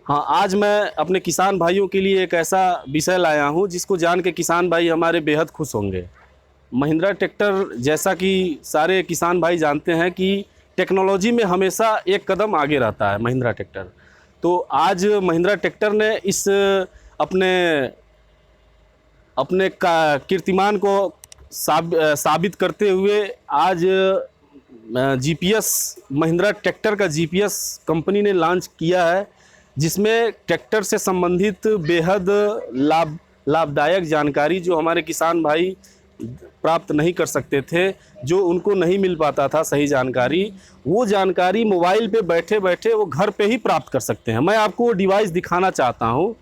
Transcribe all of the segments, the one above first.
हाँ, आज मैं अपने किसान भाइयों के लिए एक ऐसा विषय लाया हूँ जिसको जान के किसान भाई हमारे बेहद खुश होंगे। महिंद्रा ट्रैक्टर, जैसा कि सारे किसान भाई जानते हैं कि टेक्नोलॉजी में हमेशा एक कदम आगे रहता है महिंद्रा ट्रैक्टर। तो आज महिंद्रा ट्रैक्टर ने इस अपने अपने का कीर्तिमान को साबित करते हुए आज जीपीएस, महिंद्रा ट्रैक्टर का जीपीएस कंपनी ने लॉन्च किया है, जिसमें ट्रैक्टर से संबंधित बेहद लाभदायक जानकारी जो हमारे किसान भाई प्राप्त नहीं कर सकते थे, जो उनको नहीं मिल पाता था सही जानकारी, वो जानकारी मोबाइल पे बैठे बैठे वो घर पे ही प्राप्त कर सकते हैं। मैं आपको वो डिवाइस दिखाना चाहता हूँ।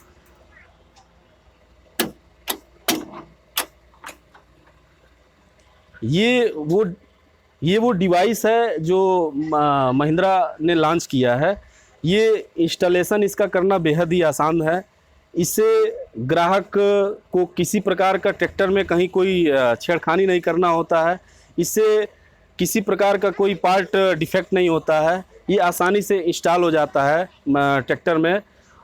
ये वो डिवाइस है जो महिंद्रा ने लॉन्च किया है। ये इंस्टॉलेशन इसका करना बेहद ही आसान है। इससे ग्राहक को किसी प्रकार का ट्रैक्टर में कहीं कोई छेड़खानी नहीं करना होता है। इससे किसी प्रकार का कोई पार्ट डिफेक्ट नहीं होता है। ये आसानी से इंस्टॉल हो जाता है ट्रैक्टर में।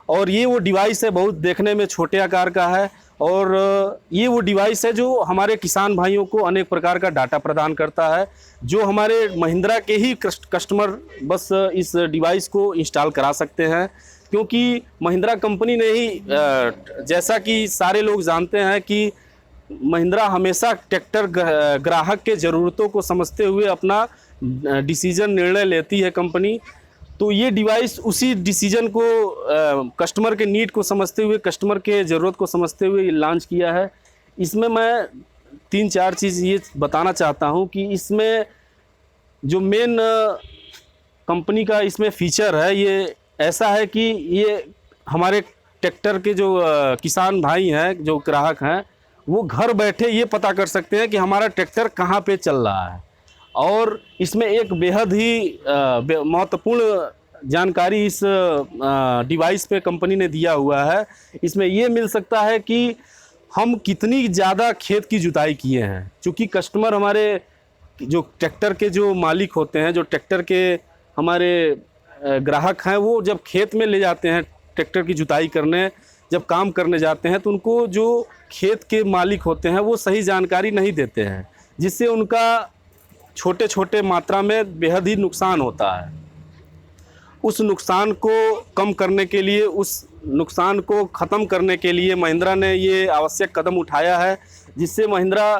और ये वो डिवाइस है, बहुत देखने में छोटे आकार का है, और ये वो डिवाइस है जो हमारे किसान भाइयों को अनेक प्रकार का डाटा प्रदान करता है। जो हमारे महिंद्रा के ही कस्टमर बस इस डिवाइस को इंस्टॉल करा सकते हैं, क्योंकि महिंद्रा कंपनी ने ही जैसा कि सारे लोग जानते हैं कि महिंद्रा हमेशा ट्रैक्टर ग्राहक के ज़रूरतों को समझते हुए अपना डिसीजन, निर्णय लेती है कंपनी। तो ये डिवाइस उसी डिसीजन को कस्टमर के नीड को समझते हुए, कस्टमर के ज़रूरत को समझते हुए लॉन्च किया है। इसमें मैं 3-4 चीज़ ये बताना चाहता हूँ कि इसमें जो मेन कंपनी का इसमें फ़ीचर है, ये ऐसा है कि ये हमारे ट्रैक्टर के जो किसान भाई हैं, जो ग्राहक हैं, वो घर बैठे ये पता कर सकते हैं कि हमारा ट्रैक्टर कहाँ पे चल रहा है। और इसमें एक बेहद ही महत्वपूर्ण जानकारी इस डिवाइस पे कंपनी ने दिया हुआ है। इसमें ये मिल सकता है कि हम कितनी ज़्यादा खेत की जुताई किए हैं। चूँकि कस्टमर, हमारे जो ट्रैक्टर के जो मालिक होते हैं, जो ट्रैक्टर के हमारे ग्राहक हैं, वो जब खेत में ले जाते हैं ट्रैक्टर की जुताई करने, जब काम करने जाते हैं, तो उनको जो खेत के मालिक होते हैं वो सही जानकारी नहीं देते हैं, जिससे उनका छोटे छोटे मात्रा में बेहद ही नुकसान होता है। उस नुकसान को कम करने के लिए, उस नुकसान को ख़त्म करने के लिए महिंद्रा ने ये आवश्यक कदम उठाया है, जिससे महिंद्रा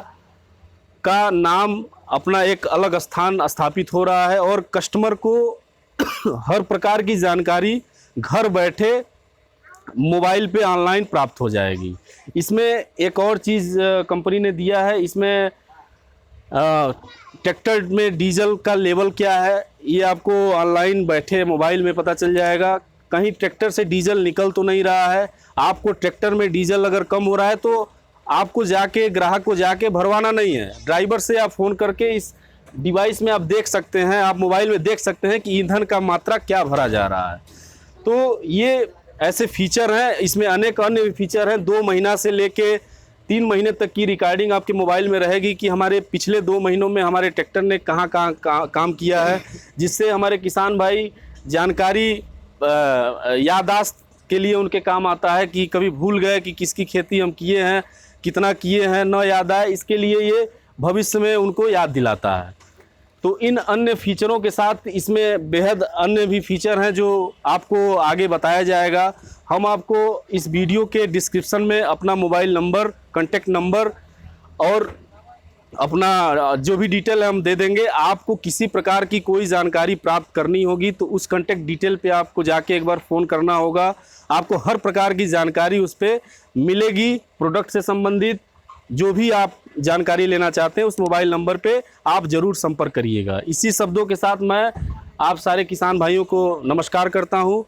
का नाम अपना एक अलग स्थान स्थापित हो रहा है और कस्टमर को हर प्रकार की जानकारी घर बैठे मोबाइल पे ऑनलाइन प्राप्त हो जाएगी। इसमें एक और चीज़ कंपनी ने दिया है, इसमें ट्रैक्टर में डीजल का लेवल क्या है ये आपको ऑनलाइन बैठे मोबाइल में पता चल जाएगा। कहीं ट्रैक्टर से डीजल निकल तो नहीं रहा है, आपको ट्रैक्टर में डीजल अगर कम हो रहा है तो आपको जाके, ग्राहक को जाके भरवाना नहीं है। ड्राइवर से आप फ़ोन करके इस डिवाइस में आप देख सकते हैं, आप मोबाइल में देख सकते हैं कि ईंधन का मात्रा क्या भरा जा रहा है। तो ये ऐसे फीचर हैं, इसमें अनेक अन्य फीचर हैं। 2 महीना से लेके 3 महीने तक की रिकॉर्डिंग आपके मोबाइल में रहेगी कि हमारे पिछले 2 महीनों में हमारे ट्रैक्टर ने कहाँ काम किया है, जिससे हमारे किसान भाई जानकारी याददाश्त के लिए उनके काम आता है कि कभी भूल गए कि किसकी खेती हम किए हैं, कितना किए हैं, न याद आए, इसके लिए ये भविष्य में उनको याद दिलाता है। तो इन अन्य फीचरों के साथ इसमें बेहद अन्य भी फीचर हैं जो आपको आगे बताया जाएगा। हम आपको इस वीडियो के डिस्क्रिप्शन में अपना मोबाइल नंबर, कॉन्टैक्ट नंबर और अपना जो भी डिटेल है हम दे देंगे। आपको किसी प्रकार की कोई जानकारी प्राप्त करनी होगी तो उस कॉन्टैक्ट डिटेल पे आपको जाके एक बार फ़ोन करना होगा। आपको हर प्रकार की जानकारी उस पर मिलेगी। प्रोडक्ट से संबंधित जो भी आप जानकारी लेना चाहते हैं उस मोबाइल नंबर पे आप ज़रूर संपर्क करिएगा। इसी शब्दों के साथ मैं आप सारे किसान भाइयों को नमस्कार करता हूं